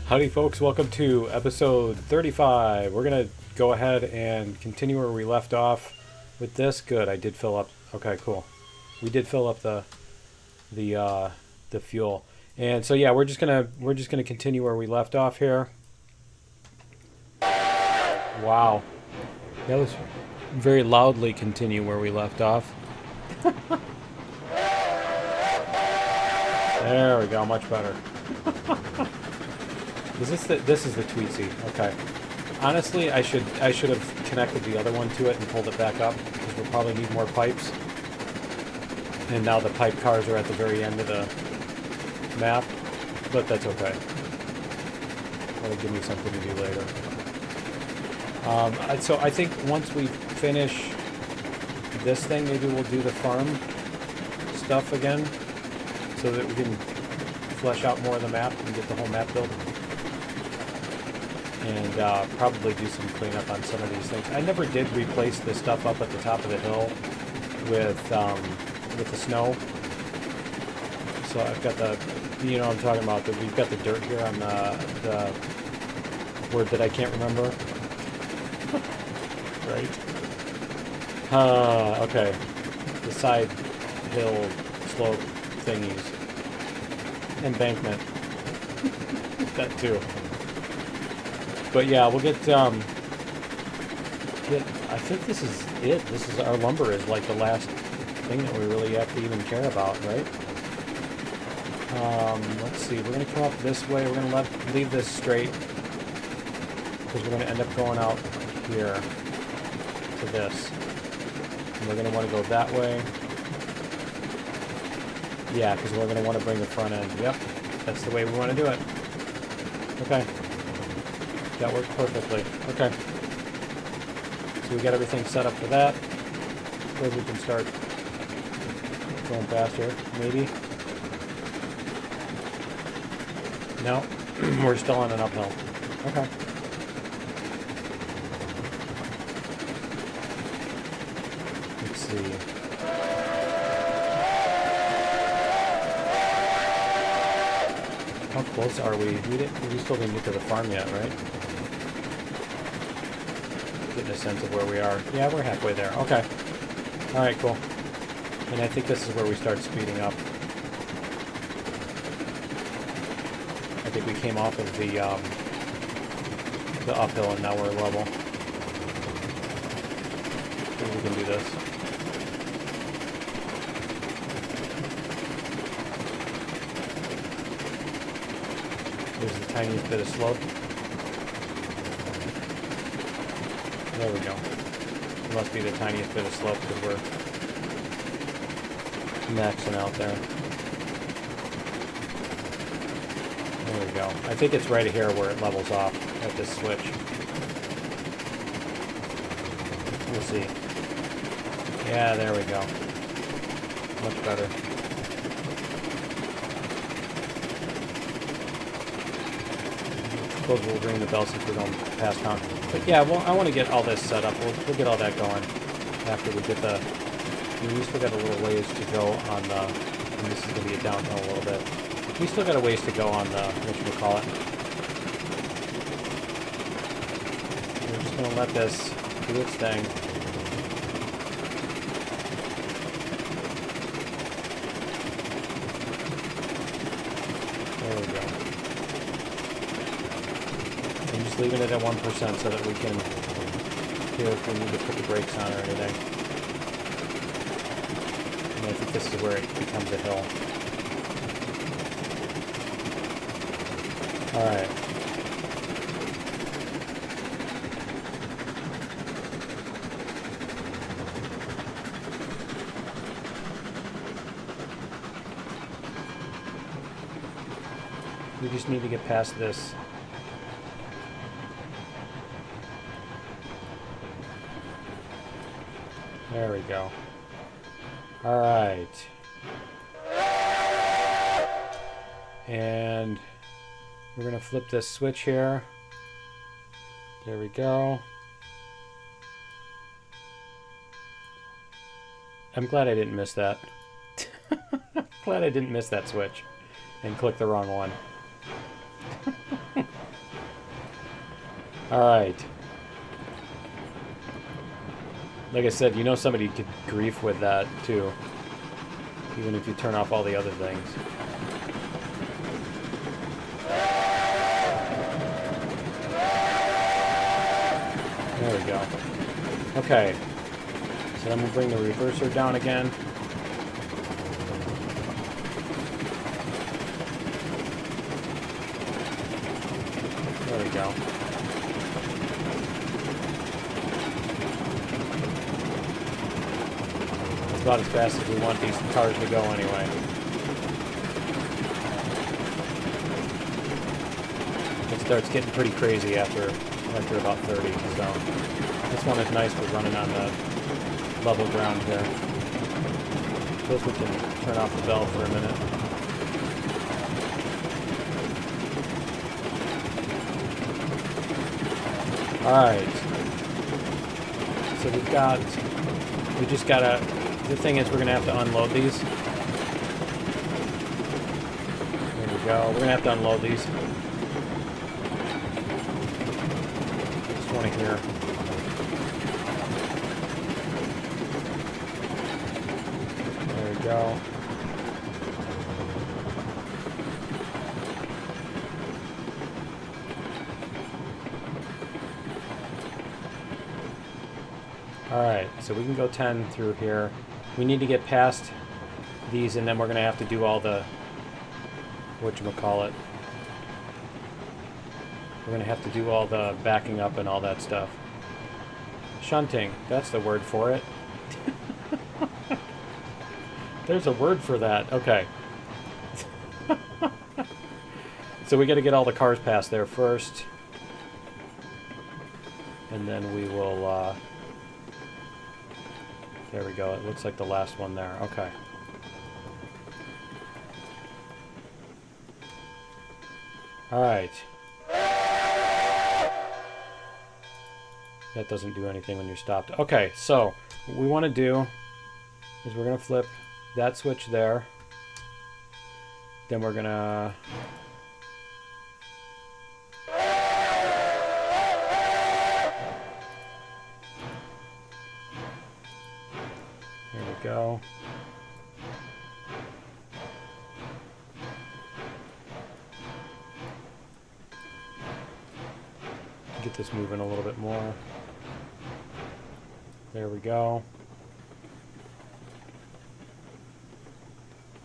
Howdy folks, welcome to episode 35. We're going to go ahead and continue where we left off with this. Good, I did fill up. Okay, cool. We did fill up the fuel. And so yeah, we're just going to continue where we left off here. Wow. That was very loudly continue where we left off. There we go, much better. This is the Tweetsy. Okay. Honestly, I should have connected the other one to it and pulled it back up because we'll probably need more pipes. And now the pipe cars are at the very end of the map, but that's okay. That'll give me something to do later. So I think once we finish this thing, maybe we'll do the farm stuff again, so that we can flesh out more of the map and get the whole map built. And probably do some cleanup on some of these things. I never did replace the stuff up at the top of the hill with the snow. So I've got the, you know what I'm talking about, that we've got the dirt here on the word that I can't remember. Right? Okay. The side hill slope thingies. Embankment. That too. But yeah, we'll get, I think this is it. This is, our lumber is like the last thing that we really have to even care about, right? Let's see, we're going to come up this way. We're going to leave this straight, because we're going to end up going out here to this. And we're going to want to go that way. Yeah, because we're going to want to bring the front end. Yep, that's the way we want to do it. Okay. That worked perfectly. Okay. So we got everything set up for that. Suppose we can start going faster, maybe. No, we're still on an uphill. Okay. Let's see. How close are we? We still didn't get to the farm yet, right? Getting a sense of where we are. Yeah, we're halfway there. Okay. Alright, cool. And I think this is where we start speeding up. I think we came off of the uphill and now we're level. Maybe we can do this. There's the tiniest bit of slope. There we go. It must be the tiniest bit of slope because we're maxing out there. There we go. I think it's right here where it levels off at this switch. We'll see. Yeah, there we go. Much better. Suppose we'll ring the bell since we're going past town. But yeah, well, I want to get all this set up. We'll get all that going after we get the... I mean, we still got a little ways to go on the... And this is going to be a downhill a little bit. We still got a ways to go on the... whatchamacallit. We're just going to let this do its thing. There we go. Leaving it at 1% so that we can hear if we need to put the brakes on or anything. And I think this is where it becomes a hill. Alright. We just need to get past this. There we go. Alright. And we're going to flip this switch here. There we go. I'm glad I didn't miss that. Glad I didn't miss that switch and click the wrong one. Alright. Like I said, you know somebody could grief with that, too. Even if you turn off all the other things. There we go. Okay. So then we'll bring the reverser down again. There we go. It's about as fast as we want these cars to go anyway. It starts getting pretty crazy after about 30, so this one is nice for running on the level ground here. Suppose we can turn off the bell for a minute. Alright. So we just gotta, the thing is we're gonna have to unload these. There we go. We're gonna have to unload these. This one here. There we go. Alright, so we can go 10 through here. We need to get past these, and then we're going to have to do all the whatchamacallit. We're going to have to do all the backing up and all that stuff. Shunting, that's the word for it. There's a word for that. Okay. So we got to get all the cars past there first. And then we will... there we go. It looks like the last one there. Okay. Alright. That doesn't do anything when you're stopped. Okay, so what we want to do is we're going to flip that switch there. Then we're going to... There we go. Get this moving a little bit more. There we go.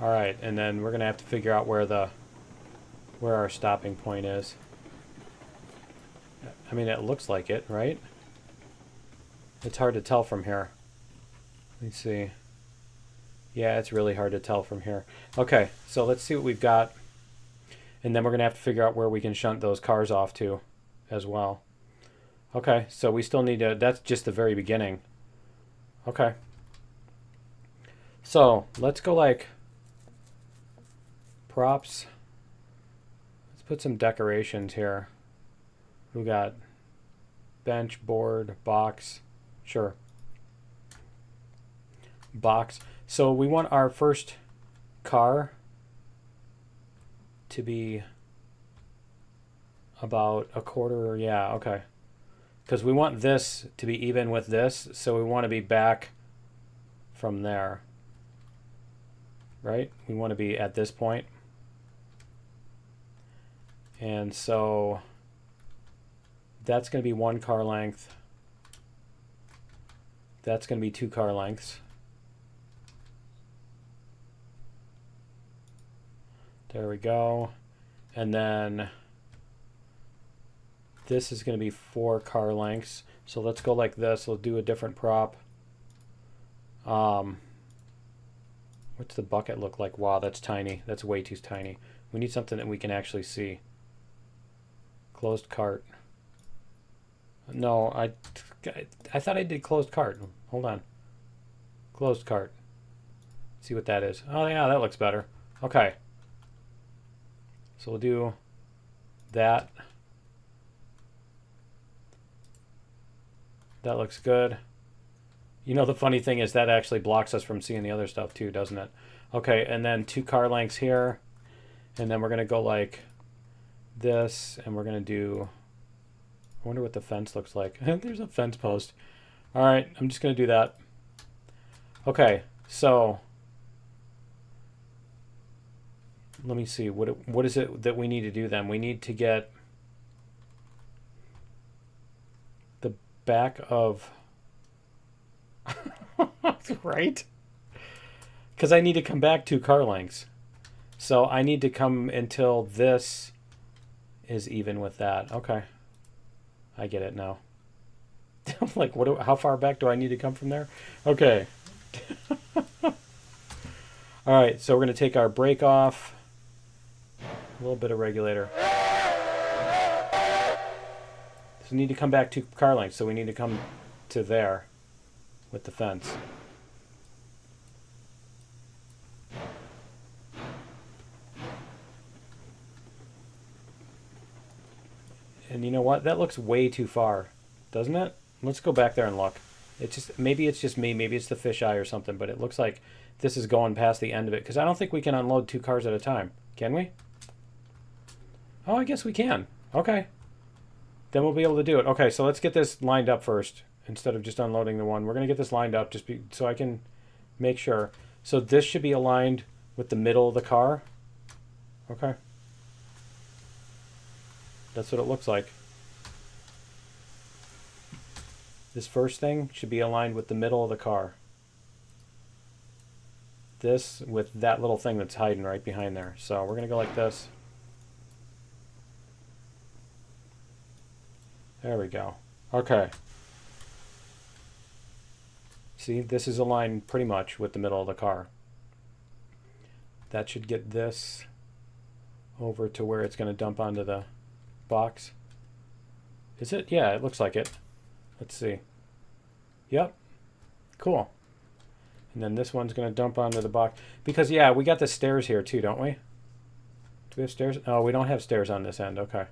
All right, and then we're gonna have to figure out where our stopping point is. I mean, it looks like it, right? It's hard to tell from here. Let's see. Yeah, it's really hard to tell from here. Okay, so let's see what we've got. And then we're gonna have to figure out where we can shunt those cars off to as well. Okay, so we still need to, that's just the very beginning. Okay. So let's go like props. Let's put some decorations here. We got bench, board, box. Sure. Box. So we want our first car to be about a quarter. Yeah, okay. Because we want this to be even with this, so we want to be back from there. Right? We want to be at this point. And so that's going to be 1 car length. That's going to be 2 car lengths. There we go. And then this is going to be 4 car lengths. So let's go like this. We'll do a different prop. What's the bucket look like? Wow, that's tiny. That's way too tiny. We need something that we can actually see. Closed cart. No, I thought I did closed cart. Hold on. Closed cart. See what that is. Oh yeah, that looks better. Okay. So we'll do that. That looks good. You know, the funny thing is that actually blocks us from seeing the other stuff too, doesn't it? Okay, and then 2 car lengths here. And then we're going to go like this, and we're going to do I wonder what the fence looks like. There's a fence post. All right, I'm just going to do that. Okay, so let me see. What is it that we need to do then? We need to get the back of... right? Because I need to come back 2 car lengths. So I need to come until this is even with that. Okay. I get it now. I'm like, how far back do I need to come from there? Okay. All right, so we're going to take our brake off. A little bit of regulator. So we need to come back 2 car lengths. So we need to come to there with the fence. And you know what? That looks way too far, doesn't it? Let's go back there and look. Maybe it's just me. Maybe it's the fisheye or something. But it looks like this is going past the end of it because I don't think we can unload 2 cars at a time. Can we? Oh, I guess we can. Okay. Then we'll be able to do it. Okay, so let's get this lined up first instead of just unloading the one. We're going to get this lined up so I can make sure. So this should be aligned with the middle of the car. Okay. That's what it looks like. This first thing should be aligned with the middle of the car. This with that little thing that's hiding right behind there. So we're going to go like this. There we go. Okay. See, this is aligned pretty much with the middle of the car. That should get this over to where it's going to dump onto the box. Is it? Yeah, it looks like it. Let's see. Yep. Cool. And then this one's going to dump onto the box. Because, yeah, we got the stairs here too, don't we? Do we have stairs? Oh, we don't have stairs on this end. Okay.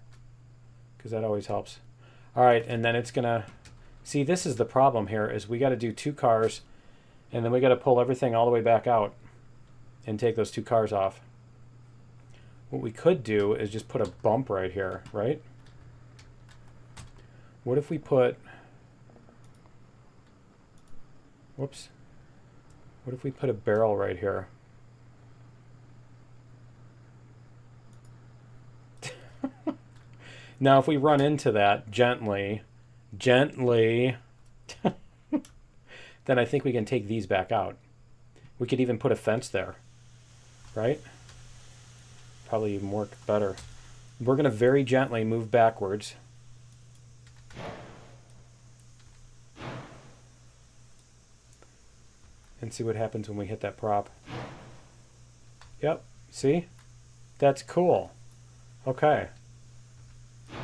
Because that always helps. All right, and then it's going to... See, this is the problem here, is we got to do 2 cars, and then we got to pull everything all the way back out and take those 2 cars off. What we could do is just put a bump right here, right? What if we put... Whoops. What if we put a barrel right here? Now, if we run into that gently, then I think we can take these back out. We could even put a fence there, right? Probably even work better. We're going to very gently move backwards. And see what happens when we hit that prop. Yep, see? That's cool. Okay.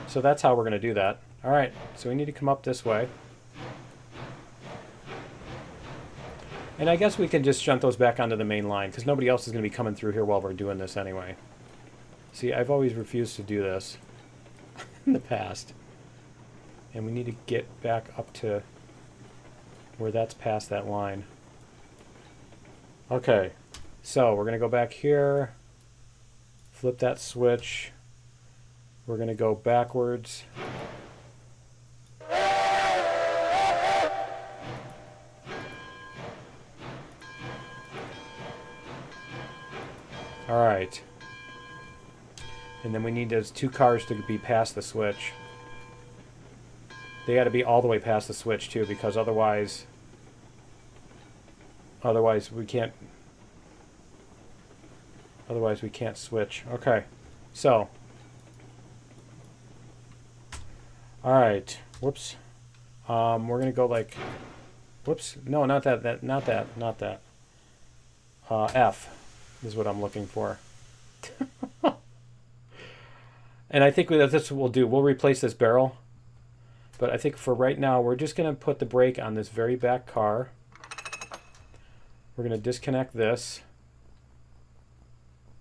So that's how we're going to do that. All right, so we need to come up this way. And I guess we can just shunt those back onto the main line because nobody else is going to be coming through here while we're doing this anyway. See, I've always refused to do this in the past. And we need to get back up to where that's past that line. Okay, so we're going to go back here, flip that switch. We're going to go backwards. All right. And then we need those 2 cars to be past the switch. They got to be all the way past the switch too, because otherwise we can't switch. Okay. So all right. Whoops. We're going to go like whoops. No, not that. Not that. F is what I'm looking for. And I think that's what we'll do. We'll replace this barrel. But I think for right now, we're just going to put the brake on this very back car. We're going to disconnect this.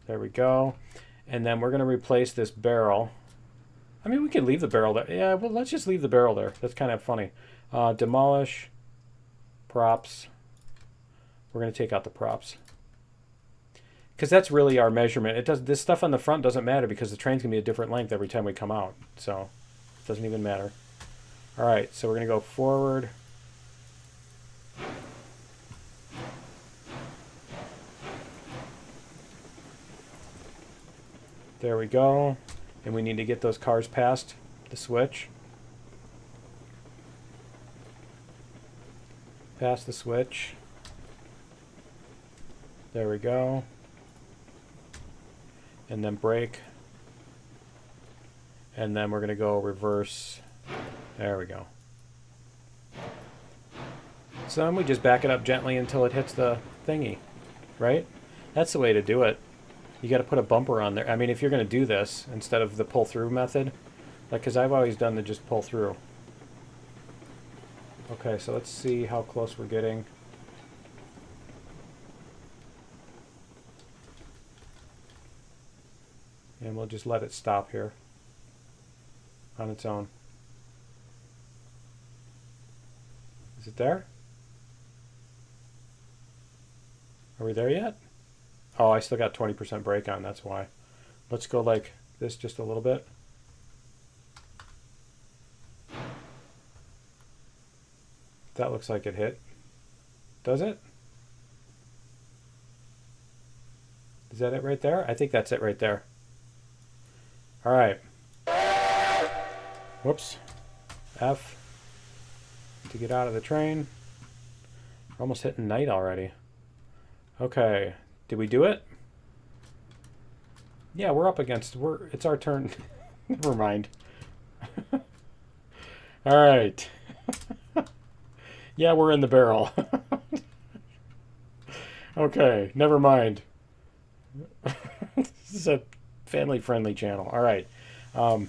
There we go. And then we're going to replace this barrel. I mean, we could leave the barrel there. Yeah, well, let's just leave the barrel there. That's kind of funny. Demolish. Props. We're going to take out the props. Because that's really our measurement. This stuff on the front doesn't matter because the train's going to be a different length every time we come out. So it doesn't even matter. All right, so we're going to go forward. There we go. And we need to get those cars past the switch. Past the switch. There we go. And then brake. And then we're going to go reverse. There we go. So then we just back it up gently until it hits the thingy, right? That's the way to do it. You got to put a bumper on there. I mean, if you're going to do this instead of the pull through method, like, because I've always done the just pull through. Okay, so let's see how close we're getting. And we'll just let it stop here on its own. Is it there? Are we there yet? Oh, I still got 20% brake on, that's why. Let's go like this just a little bit. That looks like it hit. Does it? Is that it right there? I think that's it right there. All right. Whoops. F to get out of the train. We're almost hitting night already. Okay. Did we do it? Yeah, we're up against... It's our turn. Never mind. All right. Yeah, we're in the barrel. Okay, never mind. This is a family-friendly channel. All right. All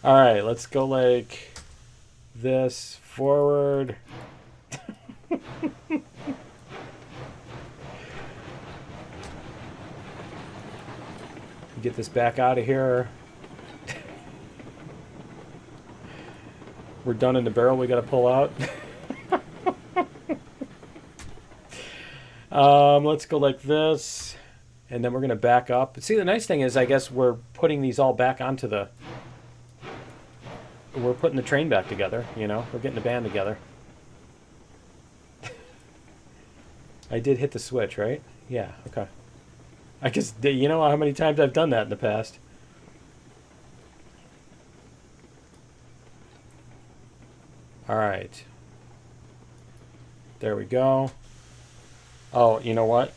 right, let's go like this. Forward. Get this back out of here. We're done in the barrel. We got to pull out. Let's go like this. And then we're going to back up. See, the nice thing is, I guess we're putting these all back onto the... We're putting the train back together, you know? We're getting the band together. I did hit the switch, right? Yeah, okay. I guess, you know how many times I've done that in the past. All right. There we go. Oh, you know what?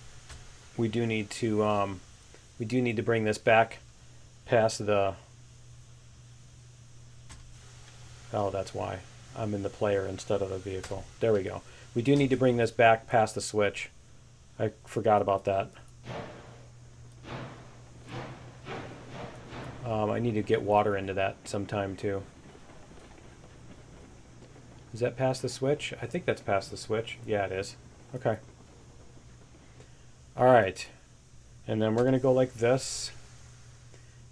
We do need to bring this back past the... Oh, that's why. I'm in the player instead of the vehicle. There we go. We do need to bring this back past the switch. I forgot about that. I need to get water into that sometime too. Is that past the switch? I think that's past the switch. Yeah, it is. Okay. All right. And then we're going to go like this.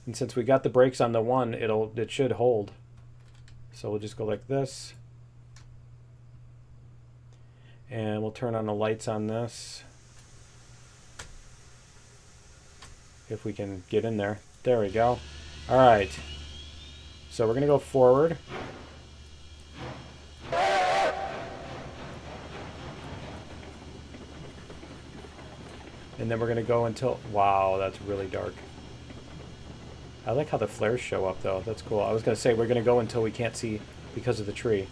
And since we got the brakes on the one, it should hold. So we'll just go like this. And we'll turn on the lights on this. If we can get in there. There we go. All right. So we're going to go forward. And then we're going to go until... Wow, that's really dark. I like how the flares show up, though. That's cool. I was going to say we're going to go until we can't see because of the tree.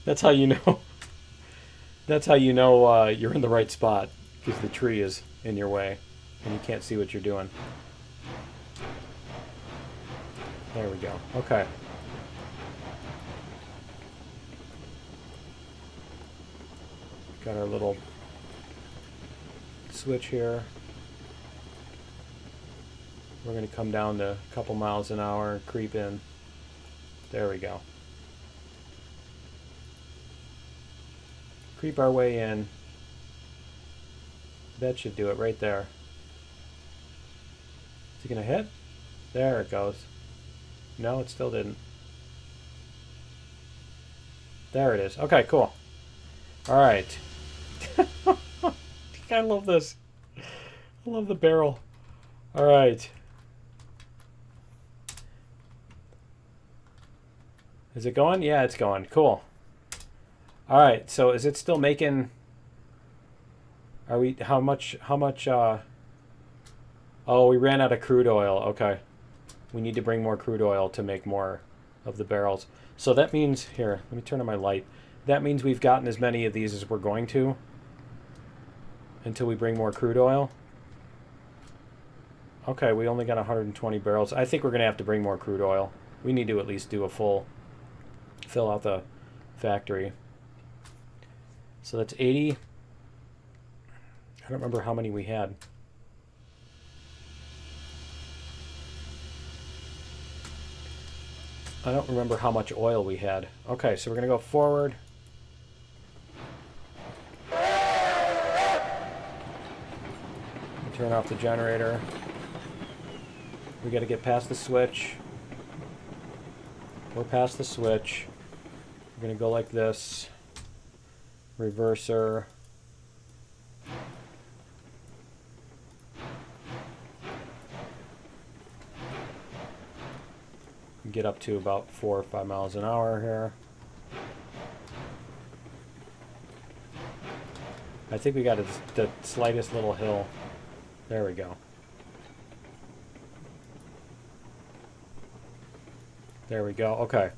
That's how you know. That's how you know you're in the right spot, because the tree is in your way and you can't see what you're doing. There we go. Okay. Got our little switch here. We're going to come down to a couple miles an hour and creep in. There we go. Creep our way in. That should do it right there. Is it going to hit? There it goes. No, it still didn't. There it is. Okay, cool. All right. I love this. I love the barrel. All right. Is it going? Yeah, it's going. Cool. All right. So is it still making? Are we? How much? Oh, we ran out of crude oil. Okay. We need to bring more crude oil to make more of the barrels. So that means here. Let me turn on my light. That means we've gotten as many of these as we're going to until we bring more crude oil. Okay, we only got 120 barrels. I think we're going to have to bring more crude oil. We need to at least do a full fill out the factory. So that's 80. I don't remember how many we had. I don't remember how much oil we had. Okay, so we're going to go forward. Turn off the generator. We got to get past the switch. We're past the switch. We're going to go like this. Reverser. Get up to about 4 or 5 miles an hour here. I think we got the slightest little hill. There we go. There we go. Okay.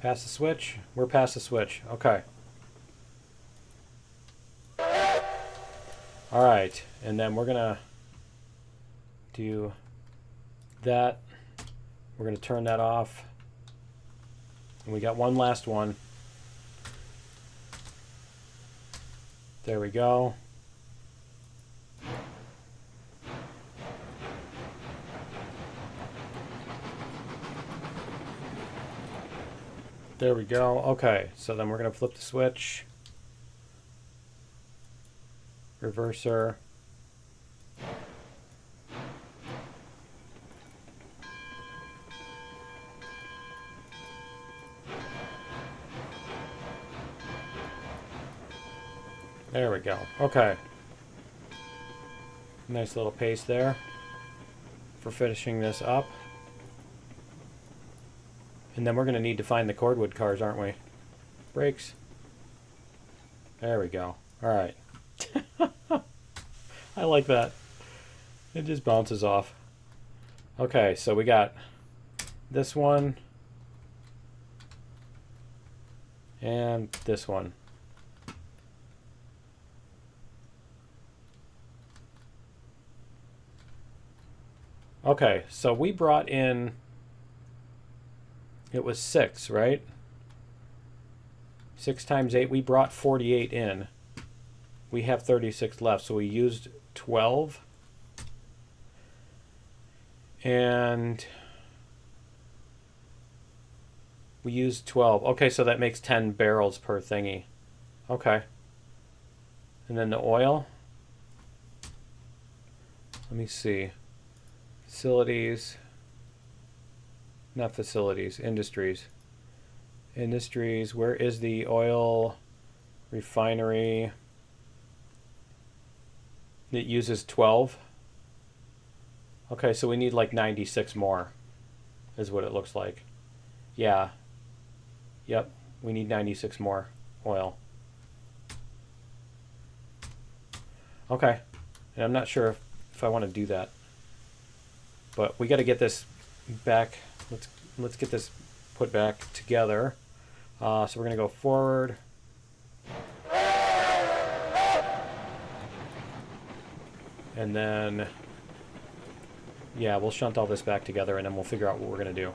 Past the switch? We're past the switch. Okay. Alright. And then we're going to do that. We're going to turn that off. And we got one last one. There we go. There we go. Okay, so then we're going to flip the switch. Reverser. There we go. Okay. Nice little pace there for finishing this up. And then we're going to need to find the cordwood cars, aren't we? Brakes. There we go. All right. I like that. It just bounces off. Okay, so we got this one and this one. Okay, so we brought in, it was 6, right? 6 times 8, we brought 48 in. We have 36 left, so we used 12. And we used 12. Okay, so that makes 10 barrels per thingy. Okay. And then the oil. Let me see. Facilities. Not facilities, industries. Industries, where is the oil refinery? It uses 12. Okay, so we need like 96 more, is what it looks like. Yeah. Yep, we need 96 more oil. Okay, and I'm not sure if I want to do that. But we got to get this back. Let's get this put back together. So we're gonna go forward. And then, yeah, we'll shunt all this back together, and then we'll figure out what we're gonna do.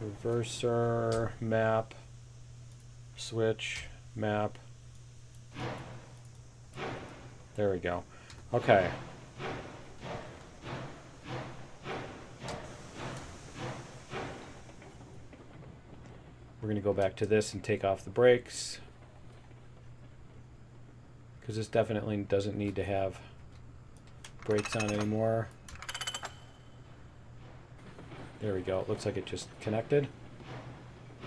Reverser, map, switch, map. There we go. Okay. We're going to go back to this and take off the brakes, because this definitely doesn't need to have brakes on anymore. There we go. It looks like it just connected.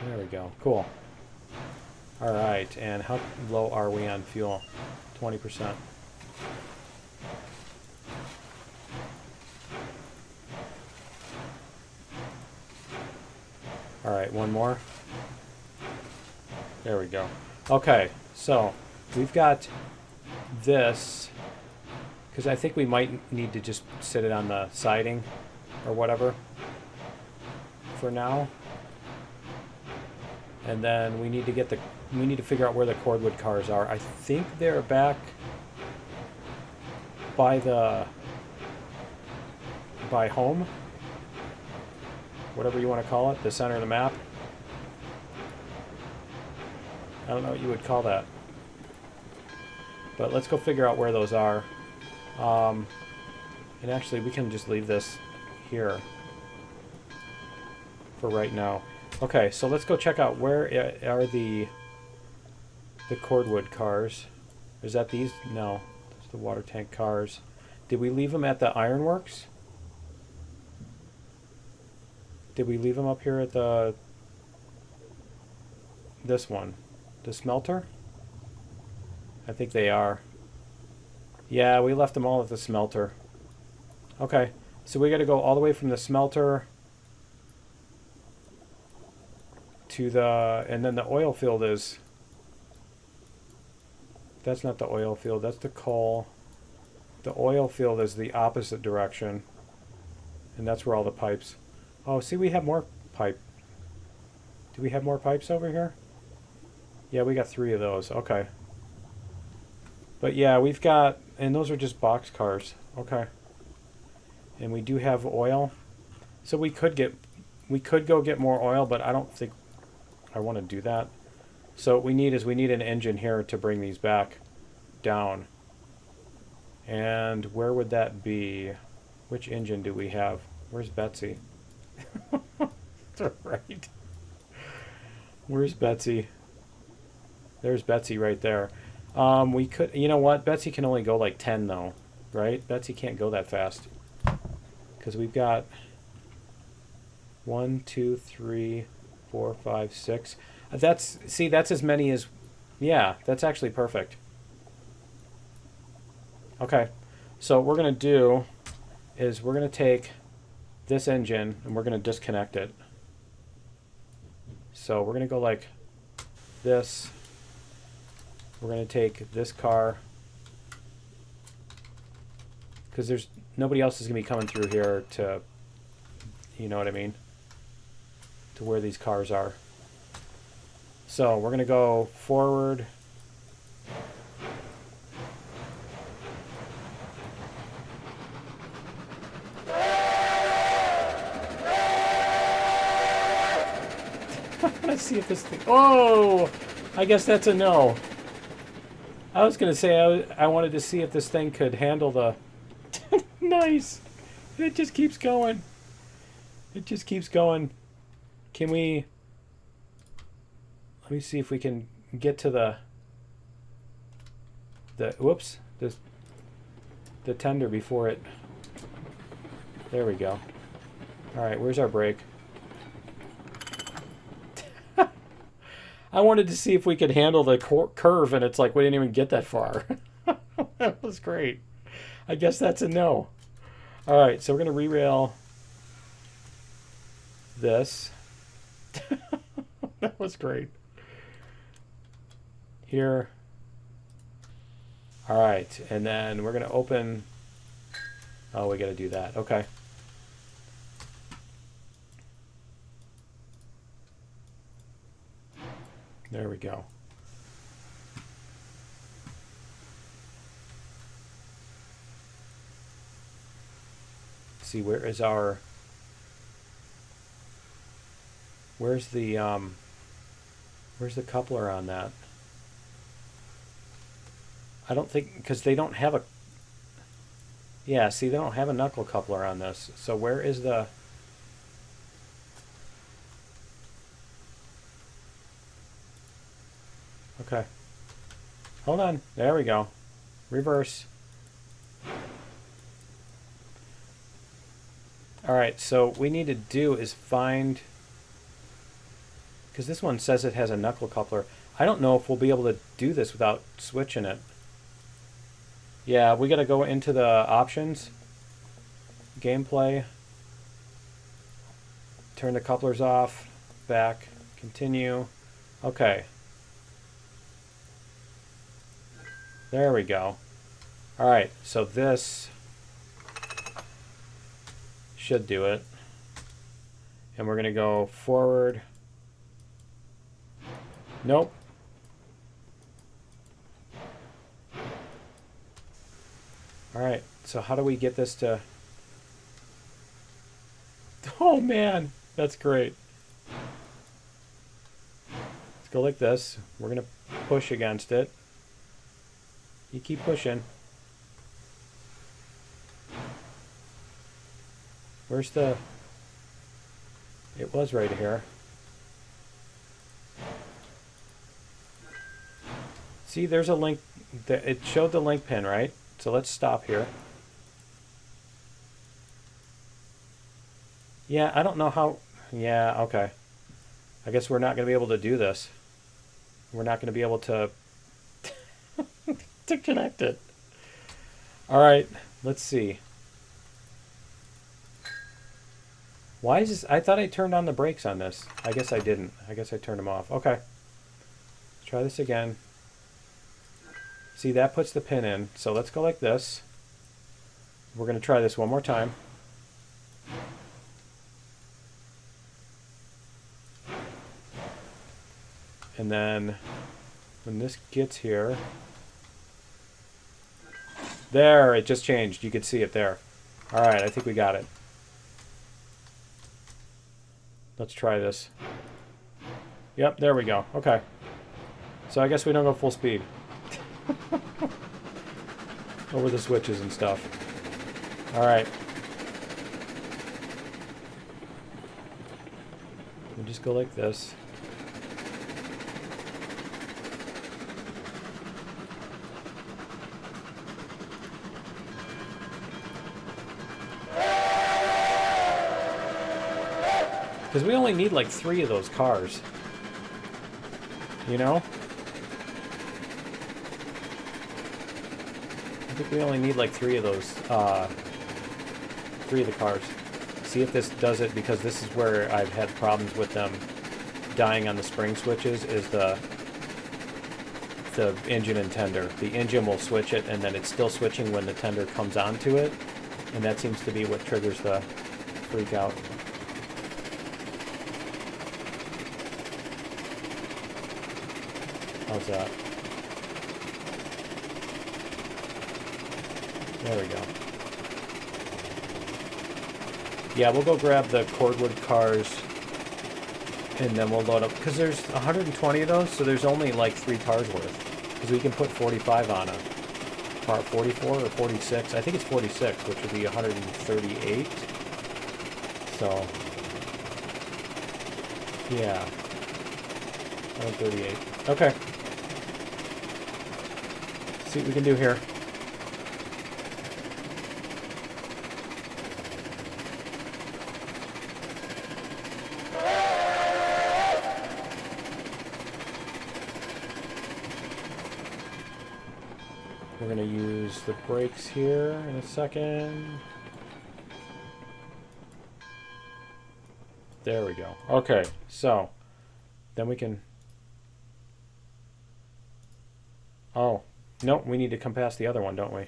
There we go. Cool. All right. And how low are we on fuel? 20%. Alright, one more. There we go. Okay, so we've got this, because I think we might need to just sit it on the siding or whatever for now. And then we need to figure out where the cordwood cars are. I think they're back by home, whatever you want to call it, the center of the map. I don't know what you would call that. But let's go figure out where those are. And actually, we can just leave this here for right now. Okay, so let's go check out where are the cordwood cars. Is that these? No, it's the water tank cars. Did we leave them at the ironworks? Did we leave them up here at this one? The smelter? I think they are. Yeah, we left them all at the smelter. Okay, so we got to go all the way from the smelter to and then the oil field is, that's not the oil field, that's the coal. The oil field is the opposite direction, and that's where all the pipes. Oh, see, we have more pipe. Do we have more pipes over here? Yeah, we got 3 of those. Okay. But yeah, we've got, and those are just box cars. Okay. And we do have oil. So we could go get more oil, but I don't think I want to do that. So what we need is an engine here to bring these back down. And where would that be? Which engine do we have? Where's Betsy? That's right. Where's Betsy? There's Betsy right there. We could, you know what? Betsy can only go like 10 though, right? Betsy can't go that fast. Because we've got 1, 2, 3, 4, 5, 6. That's as many as, yeah, that's actually perfect. Okay, so what we're going to do is we're going to take this engine and we're going to disconnect it. So we're going to go like this. We're going to take this car, because there's nobody else is going to be coming through here to, you know what I mean, to where these cars are. So we're going to go forward. Let's see if this thing, oh, I guess that's a no. I was going to say I wanted to see if this thing could handle the... Nice. It just keeps going. It just keeps going. Can we... Let me see if we can get to whoops, the tender before it... There we go. Alright, where's our brake? I wanted to see if we could handle the curve, and it's like we didn't even get that far. That was great. I guess that's a no. All right, so we're going to re-rail this. That was great. Here. All right, and then we're going to open... Oh, we got to do that. Okay. There we go. Let's see, where's the coupler on that? I don't think, because they don't have a, yeah, see, they don't have a knuckle coupler on this. So where is the... Okay. Hold on. There we go. Reverse. Alright, so what we need to do is find... Because this one says it has a knuckle coupler. I don't know if we'll be able to do this without switching it. Yeah, we got to go into the options. Gameplay. Turn the couplers off. back, continue. Okay. There we go. All right, so this should do it. And we're going to go forward. Nope. All right, so how do we get this to... Oh, man, that's great. Let's go like this. We're going to push against it. You keep pushing. Where's the... It was right here. See, there's a link. It showed the link pin, right? So let's stop here. Yeah, I don't know how... Yeah, okay. I guess we're not going to be able to do this. We're not going to be able to... to connect it. All right, let's see. Why is this? I thought I turned on the brakes on this. I guess I didn't. I guess I turned them off. Okay. Let's try this again. See, that puts the pin in. So let's go like this. We're going to try this one more time. And then when this gets here... There, it just changed. You could see it there. All right, I think we got it. Let's try this. Yep, there we go. Okay. So I guess we don't go full speed. Over the switches and stuff. All right. We just go like this. Because we only need like 3 of those cars. You know? I think we only need like 3 of those, 3 of the cars. See if this does it, because this is where I've had problems with them dying on the spring switches, is the engine and tender. The engine will switch it, and then it's still switching when the tender comes onto it. And that seems to be what triggers the freak out. How's that? There we go. Yeah, we'll go grab the cordwood cars and then we'll load up, because there's 120 of those, so there's only like 3 cars worth, because we can put 45 on a part. 44 or 46, I think it's 46, which would be 138. So yeah, 138. Okay, see what we can do here. We're going to use the brakes here in a second. There we go. Okay, so then we can... Oh, no, we need to come past the other one, don't we?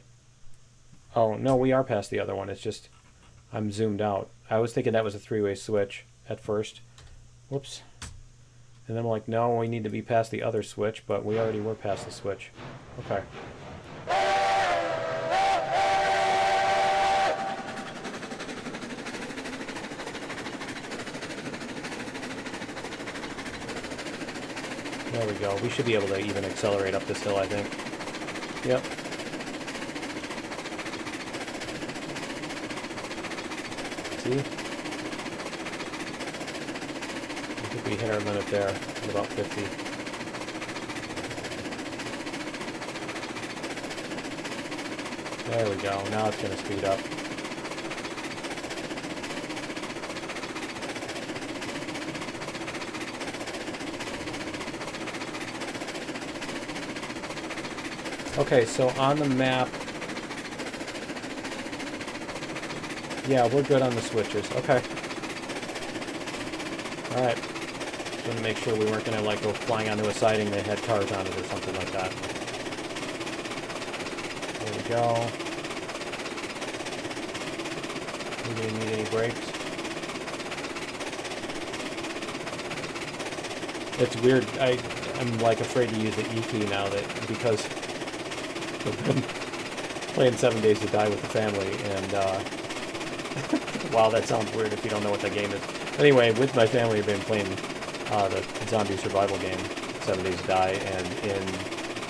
Oh, no, we are past the other one. It's just I'm zoomed out. I was thinking that was a 3-way switch at first. Whoops. And then I'm like, no, we need to be past the other switch, but we already were past the switch. Okay. There we go. We should be able to even accelerate up this hill, I think. Yep. See? I think we hit our limit there at about 50. There we go. Now it's going to speed up. Okay, so on the map, yeah, we're good on the switches. Okay. All right. want to make sure we weren't going to like go flying onto a siding that had cars on it or something like that. There we go. Anybody need any brakes? It's weird. I'm like afraid to use the E key now because I've been playing 7 Days to Die with the family, and wow, that sounds weird if you don't know what that game is. Anyway, with my family, I've been playing the zombie survival game, 7 Days to Die, and in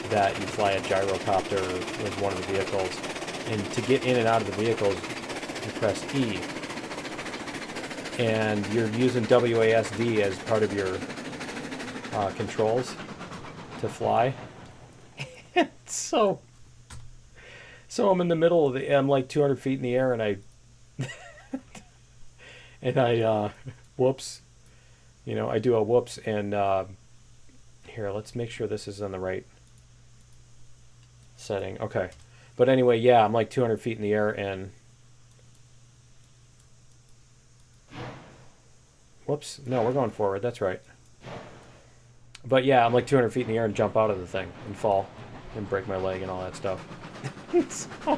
that you fly a gyrocopter with one of the vehicles, and to get in and out of the vehicles, you press E, and you're using WASD as part of your controls to fly. so I'm in the middle of I'm like 200 feet in the air, and I whoops, I do a whoops, and here, let's make sure this is on the right setting. Okay, but anyway, yeah, I'm like 200 feet in the air, and whoops, no, we're going forward, that's right. But yeah, I'm like 200 feet in the air and jump out of the thing and fall and break my leg and all that stuff. So,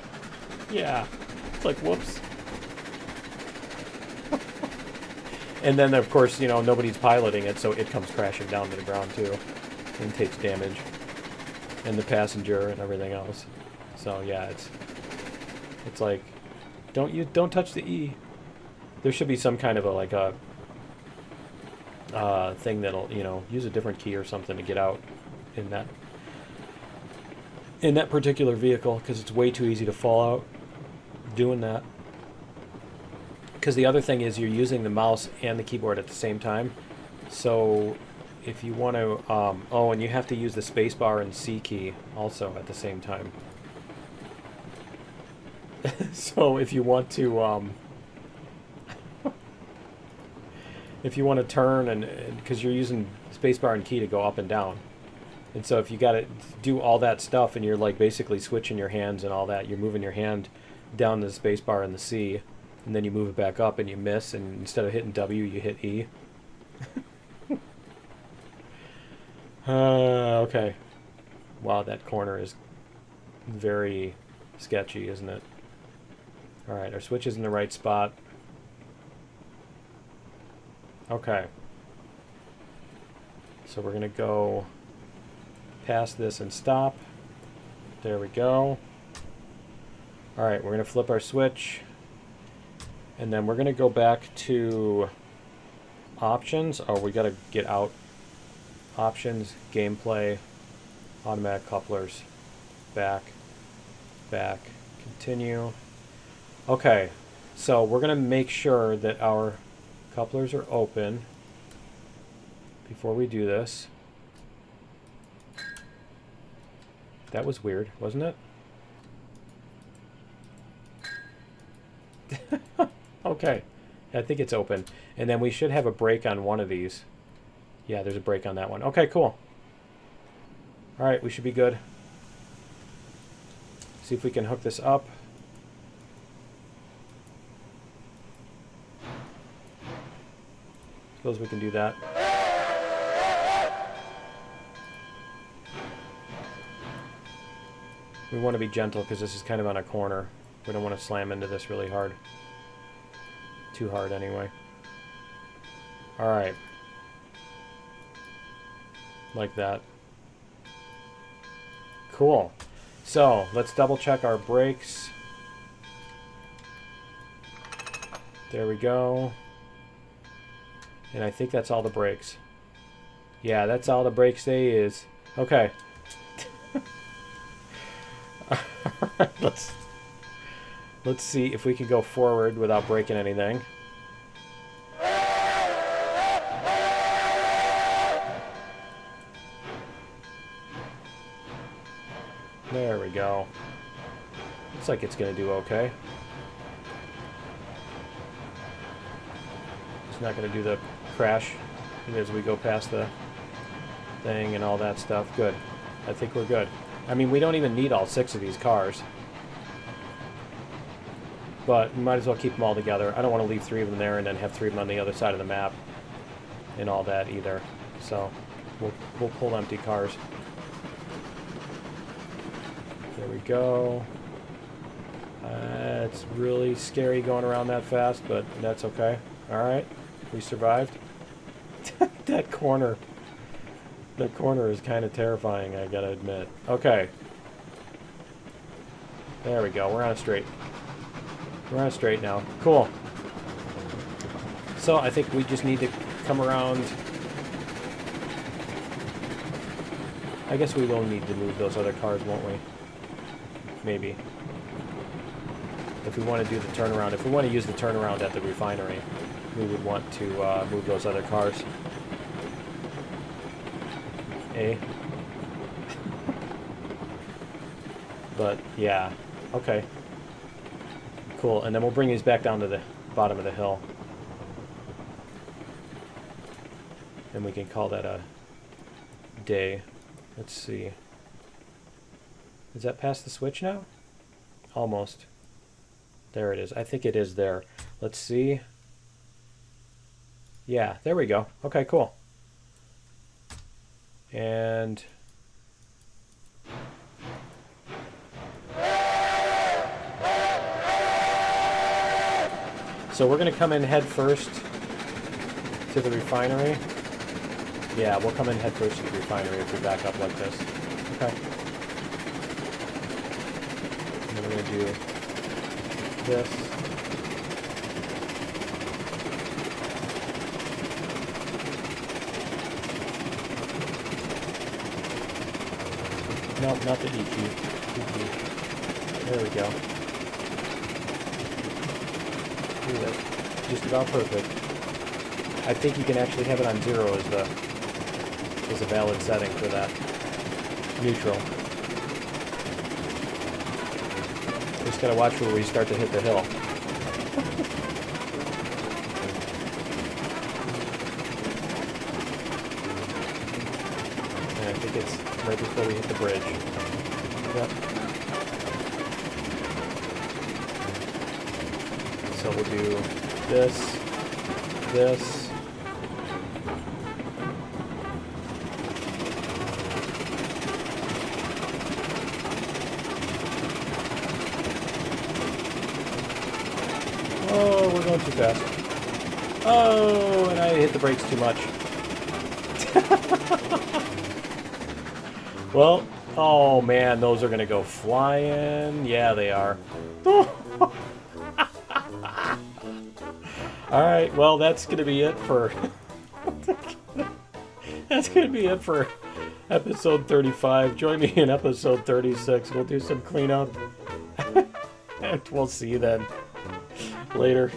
yeah, it's like, whoops. And then, of course, nobody's piloting it, so it comes crashing down to the ground, too, and takes damage. And the passenger and everything else. So, yeah, it's like, don't touch the E. There should be some kind of a thing that'll, use a different key or something to get out in that particular vehicle, because it's way too easy to fall out doing that. Because the other thing is you're using the mouse and the keyboard at the same time. So if you want to, and you have to use the spacebar and C key also at the same time. So if you want to, turn, and because you're using spacebar and key to go up and down, and so if you got to do all that stuff, and you're like basically switching your hands and all that, you're moving your hand down the spacebar and the C, and then you move it back up and you miss, and instead of hitting W, you hit E. Okay. Wow, that corner is very sketchy, isn't it? Alright, our switch is in the right spot. Okay. So we're going to go past this and stop. There we go. Alright, we're going to flip our switch. And then we're going to go back to options. Oh, we got to get out. Options, gameplay, automatic couplers, back, continue. Okay, so we're going to make sure that our couplers are open before we do this. That was weird, wasn't it? Okay, I think it's open. And then we should have a brake on one of these. Yeah, there's a brake on that one. Okay, cool. Alright, we should be good. See if we can hook this up. Suppose we can do that. We want to be gentle because this is kind of on a corner. We don't want to slam into this really hard. Too hard anyway. Alright. Like that. Cool. So, let's double check our brakes. There we go. And I think that's all the brakes. Yeah, that's all the brakes day is. Okay. Alright, let's see if we can go forward without breaking anything. There we go. Looks like it's going to do okay. It's not going to do the crash as we go past the thing and all that stuff. Good. I think we're good. I mean, we don't even need all 6 of these cars. But we might as well keep them all together. I don't want to leave 3 of them there and then have 3 of them on the other side of the map and all that either. So we'll pull empty cars. There we go. It's really scary going around that fast, but that's okay. Alright, we survived. That corner is kind of terrifying, I gotta admit. Okay. There we go, we're on a straight. We're on a straight now. Cool. So I think we just need to come around. I guess we will need to move those other cars, won't we? Maybe. If we want to do the turnaround, if we want to use the turnaround at the refinery, we would want to move those other cars. But, yeah. Okay. Cool, and then we'll bring these back down to the bottom of the hill. And we can call that a day. Let's see. Is that past the switch now? Almost. There it is. I think it is there. Let's see. Yeah, there we go. Okay, cool. And... so we're going to come in head first to the refinery. Yeah, we'll come in head first to the refinery if we back up like this. Okay. And then we're going to do this. No, not the EQ. There we go. Ooh, that's just about perfect. I think you can actually have it on 0 as a valid setting for that. Neutral. Just gotta watch where we start to hit the hill. And I think it's right before we hit the bridge. Yep. So we'll do this, this. Oh, we're going too fast. Oh, and I hit the brakes too much. Well, oh man, those are going to go flying. Yeah, they are. Alright, well, that's going to be it for... that's going to be it for episode 35. Join me in episode 36. We'll do some cleanup. And we'll see you then. Later.